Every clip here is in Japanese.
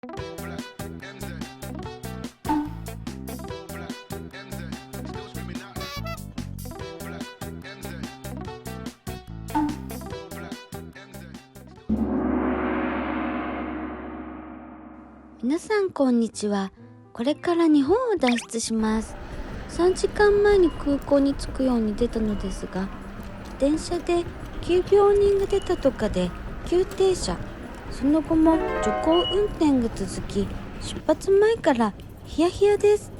皆さんこんにちは。これから日本を脱出します。3時間前に空港に着くように出たのですが、電車で急病人が出たとかで急停車、その後も徐行運転が続き、出発前からヒヤヒヤです。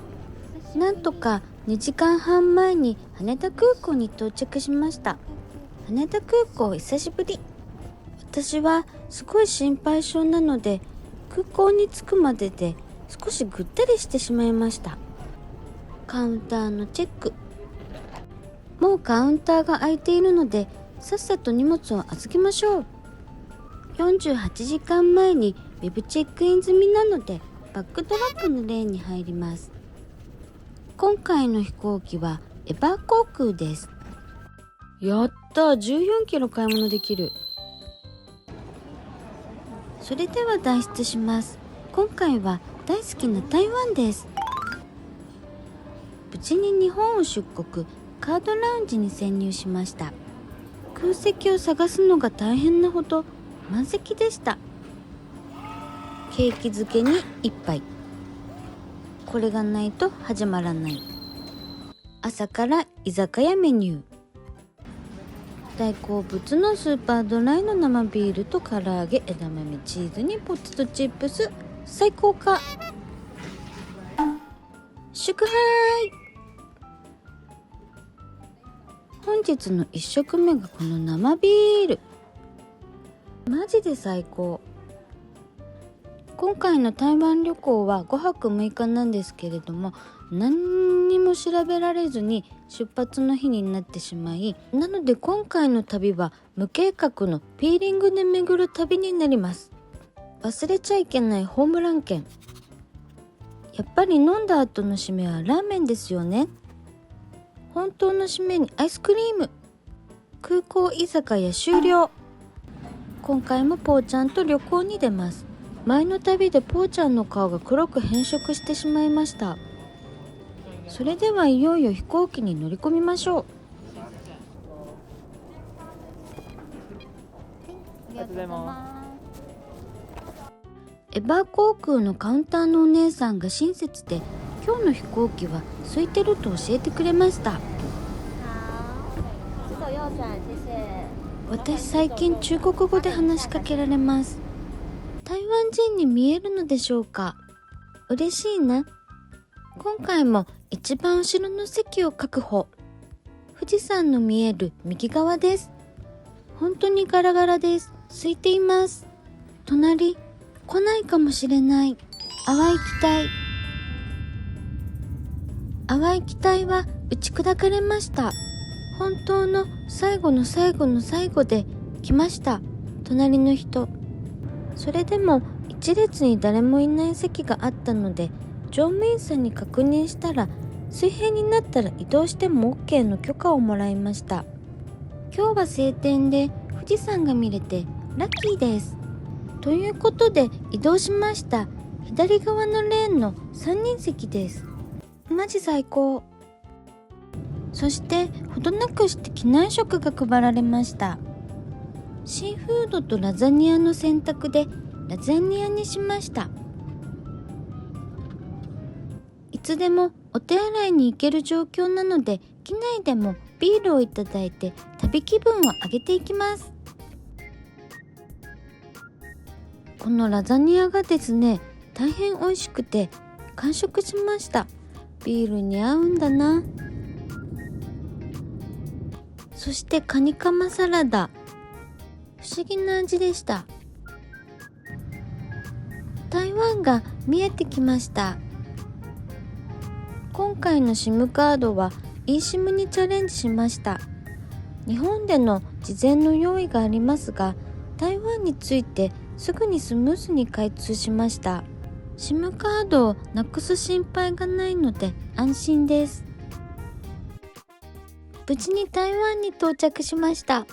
なんとか2時間半前に羽田空港に到着しました。羽田空港久しぶり。私はすごい心配性なので、空港に着くまでで少しぐったりしてしまいました。カウンターのチェック。もうカウンターが空いているので、さっさと荷物を預けましょう。48時間前にウェブチェックイン済みなので、バックドロップのレーンに入ります。今回の飛行機はエバー航空です。やったー、14キロ買い物できる。それでは脱出します。今回は大好きな台湾です。無事に日本を出国、カードラウンジに潜入しました。空席を探すのが大変なほど満席でした。ケーキ漬けに一杯。これがないと始まらない。朝から居酒屋メニュー。大好物のスーパードライの生ビールと唐揚げ、枝豆、チーズにポテトチップス、最高か。祝杯。本日の1食目がこの生ビール。マジで最高。今回の台湾旅行は5泊6日なんですけれども、何にも調べられずに出発の日になってしまい、なので今回の旅は無計画のピーリングで巡る旅になります。忘れちゃいけないホームラン券。やっぱり飲んだ後の締めはラーメンですよね。本当の締めにアイスクリーム。空港居酒屋終了。今回もポーちゃんと旅行に出ます。前の旅でポーちゃんの顔が黒く変色してしまいました。それではいよいよ飛行機に乗り込みましょう。ありがとうございます。エバー航空のカウンターのお姉さんが親切で、今日の飛行機は空いてると教えてくれました。私最近中国語で話しかけられます。台湾人に見えるのでしょうか。嬉しいな。今回も一番後ろの席を確保。富士山の見える右側です。本当にガラガラです。空いています。隣来ないかもしれない。淡い期待。淡い期待は打ち砕かれました。本当の最後の最後の最後で来ました。隣の人。それでも一列に誰もいない席があったので、乗務員さんに確認したら、水平になったら移動しても OK の許可をもらいました。今日は晴天で富士山が見れてラッキーです。ということで移動しました。左側のレーンの3人席です。マジ最高。そしてほどなくして機内食が配られました。シーフードとラザニアの選択でラザニアにしました。いつでもお手洗いに行ける状況なので、機内でもビールをいただいて旅気分を上げていきます。このラザニアがですね、大変美味しくて完食しました。ビールに合うんだな。そしてカニカマサラダ、不思議な味でした。台湾が見えてきました。今回の SIM カードは eSIM にチャレンジしました。日本での事前の用意がありますが、台湾についてすぐにスムーズに開通しました。SIM カードをなくす心配がないので安心です。無事に台湾に到着しました。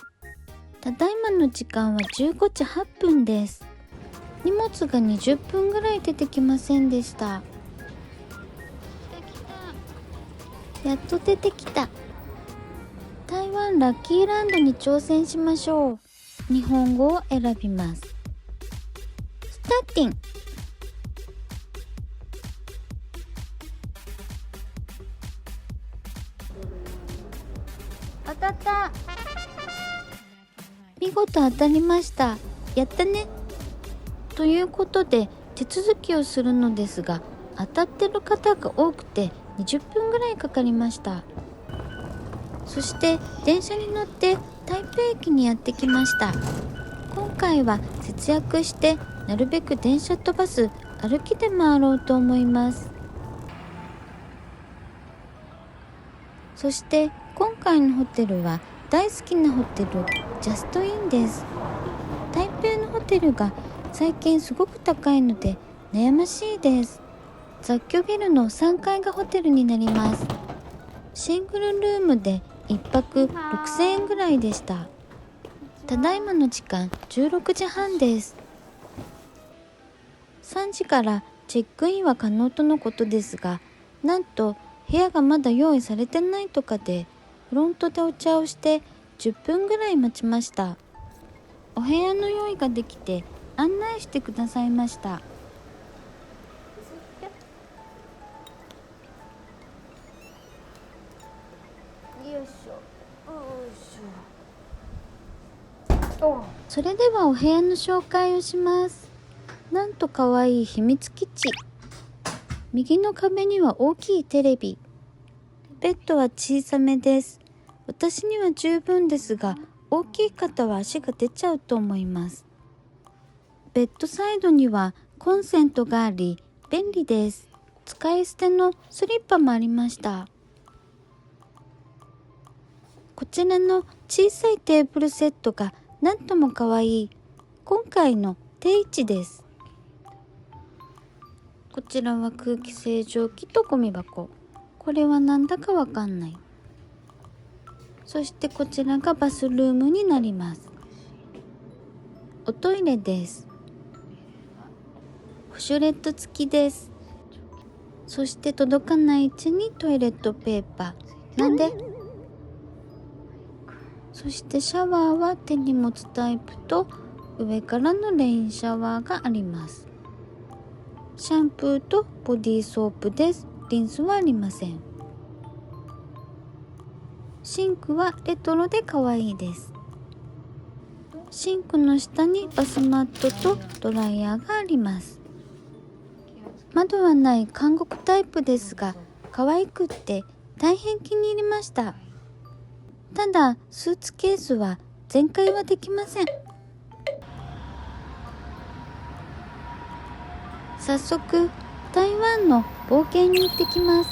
ただいまの時間は15時8分です。荷物が20分ぐらい出てきませんでした。やっと出てきた。台湾ラッキーランドに挑戦しましょう。日本語を選びます。スターティン。当たった。見事当たりました。やったね。ということで手続きをするのですが、当たってる方が多くて20分ぐらいかかりました。そして電車に乗って台北駅にやってきました。今回は節約してなるべく電車とバス歩きで回ろうと思います。そして今回のホテルは大好きなホテルジャストインです。台北のホテルが最近すごく高いので悩ましいです。雑居ビルの3階がホテルになります。シングルルームで1泊6000円ぐらいでした。ただいまの時間16時半です。3時からチェックインは可能とのことですが、なんと部屋がまだ用意されてないとかで、フロントでお茶をして10分ぐらい待ちました。お部屋の用意ができて案内してくださいました。よいしょ、それではお部屋の紹介をします。なんとかわいい秘密基地。右の壁には大きいテレビ。ベッドは小さめです。私には十分ですが、大きい方は足が出ちゃうと思います。ベッドサイドにはコンセントがあり便利です。使い捨てのスリッパもありました。こちらの小さいテーブルセットがなんともかわいい今回の定位置です。こちらは空気清浄機とゴミ箱。これはなんだかわかんない。そしてこちらがバスルームになります。おトイレです。ウォシュレット付きです。そして届かない位置にトイレットペーパー。なんで？そしてシャワーは手に持つタイプと上からのレインシャワーがあります。シャンプーとボディーソープです。リンスはありません。シンクはレトロで可愛いです。シンクの下にバスマットとドライヤーがあります。窓はない韓国タイプですが可愛くって大変気に入りました。ただスーツケースは全開はできません。早速台湾の冒険に行ってきます。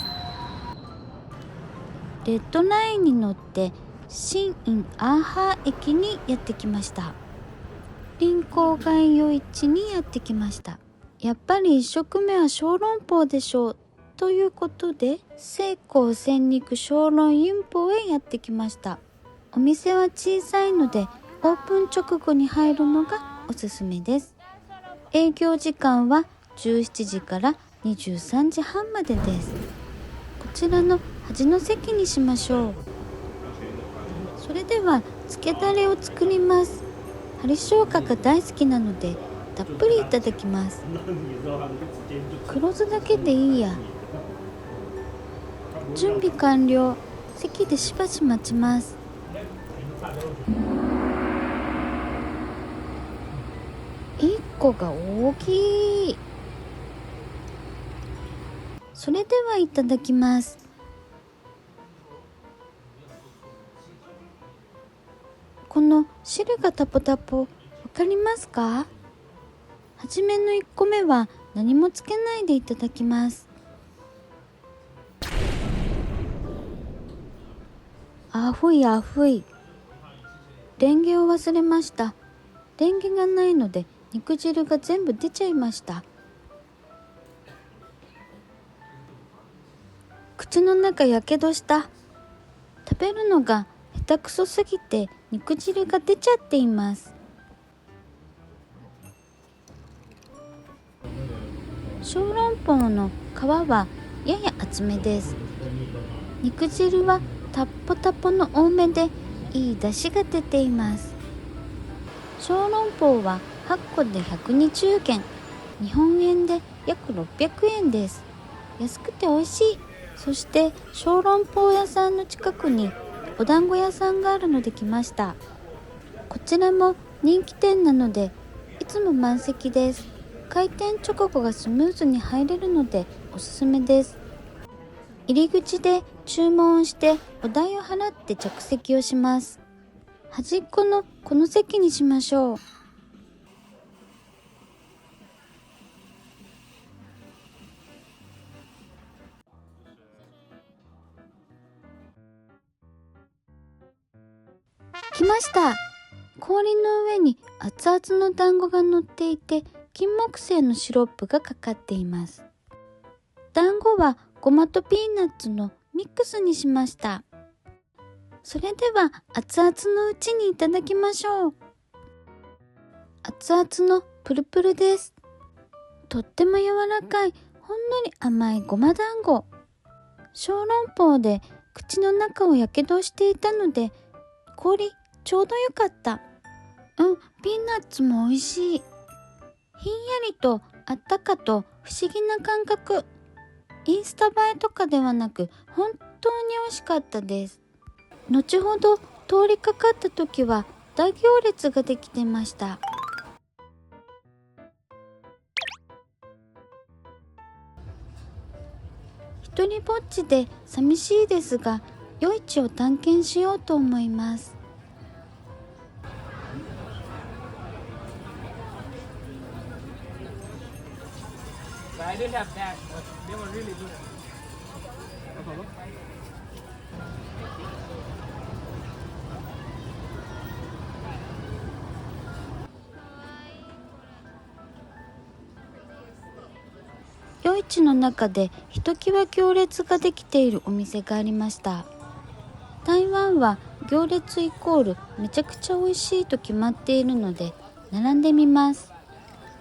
レッドラインに乗って新院アーハー駅にやってきました。臨港街夜市にやってきました。やっぱり1食目は小籠包でしょうということで西港鮮肉小籠ユンポへやってきました。お店は小さいのでオープン直後に入るのがおすすめです。営業時間は17時から23時半までです。こちらの端の席にしましょう。それではつけだれを作ります。針生姜が大好きなのでたっぷりいただきます。黒酢だけでいいや。準備完了。席でしばし待ちます。1個が大きい。それではいただきます。この汁がタポタポ、わかりますか？はじめの1個目は何もつけないでいただきます。あふいあふい。レンゲを忘れました。レンゲがないので肉汁が全部出ちゃいました。口の中やけどした。食べるのが下手くそすぎて肉汁が出ちゃっています。小籠包の皮はやや厚めです。肉汁はタッポタポの多めでいい出汁が出ています。小籠包は8個で120元、日本円で約600円です。安くて美味しい。そして小籠包屋さんの近くにお団子屋さんがあるので来ました。こちらも人気店なのでいつも満席です。開店直後がスムーズに入れるのでおすすめです。入り口で注文してお代を払って着席をします。端っこのこの席にしましょう。来ました。氷の上に熱々の団子が乗っていて、金木犀のシロップがかかっています。団子はごまとピーナッツのミックスにしました。それでは熱々のうちにいただきましょう。熱々のプルプルです。とっても柔らかい、ほんのり甘いごま団子。小籠包で口の中をやけどしていたので、氷ちょうどよかった。ピーナッツも美味しい。ひんやりとあったかと不思議な感覚。インスタ映えとかではなく本当に美味しかったです。後ほど通りかかった時は大行列ができてました。一人ぼっちで寂しいですが、夜市を探検しようと思います。I didn't have that, but they were really good. 夜市の中でひときわ行列ができているお店がありました。台湾は行列イコールめちゃくちゃ美味しいと決まっているので並んでみます。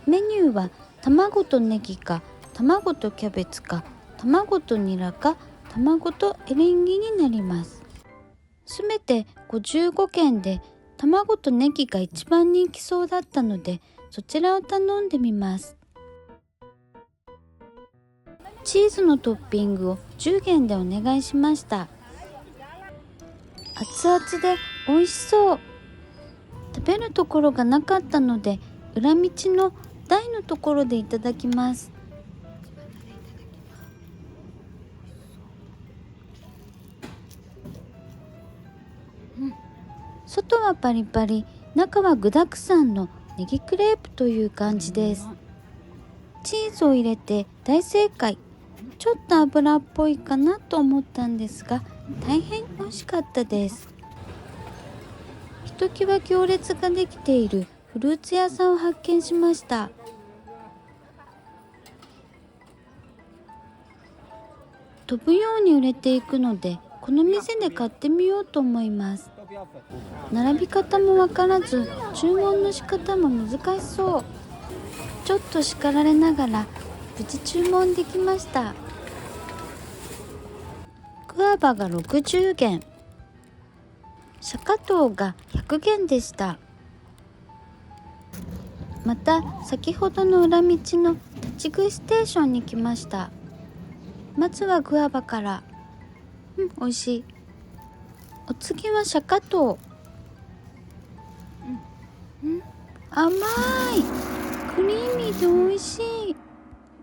メニューは卵とネギか卵とキャベツか卵とニラか卵とエリンギになります。すべて55件で卵とネギが一番人気そうだったのでそちらを頼んでみます。チーズのトッピングを10元でお願いしました。熱々で美味しそう。食べるところがなかったので裏道の台のところでいただきます。外はパリパリ、中は具だくさんのネギクレープという感じです。チーズを入れて大正解。ちょっと油っぽいかなと思ったんですが大変美味しかったです。ひときわ行列ができているフルーツ屋さんを発見しました。飛ぶように売れていくのでこの店で買ってみようと思います。並び方もわからず注文の仕方も難しそう。ちょっと叱られながら無事注文できました。グアバが60元、シャカトウが100元でした。また先ほどの裏道の立ち食いステーションに来ました。まずはグアバから。美味しい。お次はシャカトウ。甘い。クリーミーで美味しい。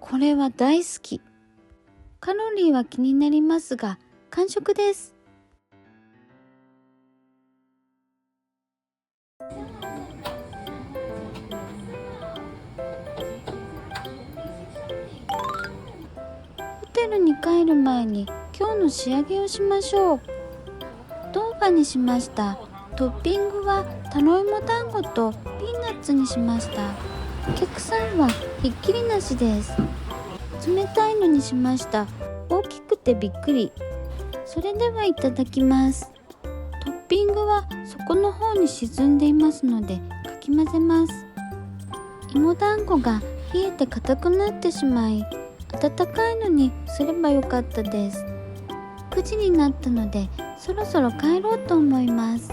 これは大好き。カロリーは気になりますが完食です。ホテルに帰る前に今日の仕上げをしましょう。豆腐にしました。トッピングはタロイモ団子とピーナッツにしました。お客さんはひっきりなしです。冷たいのにしました。大きくてびっくり。それではいただきます。トッピングは底の方に沈んでいますのでかき混ぜます。芋団子が冷えて硬くなってしまい、温かいのにすればよかったです。9時になったのでそろそろ帰ろうと思います。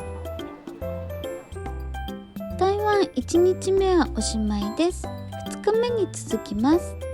台湾1日目はおしまいです。2日目に続きます。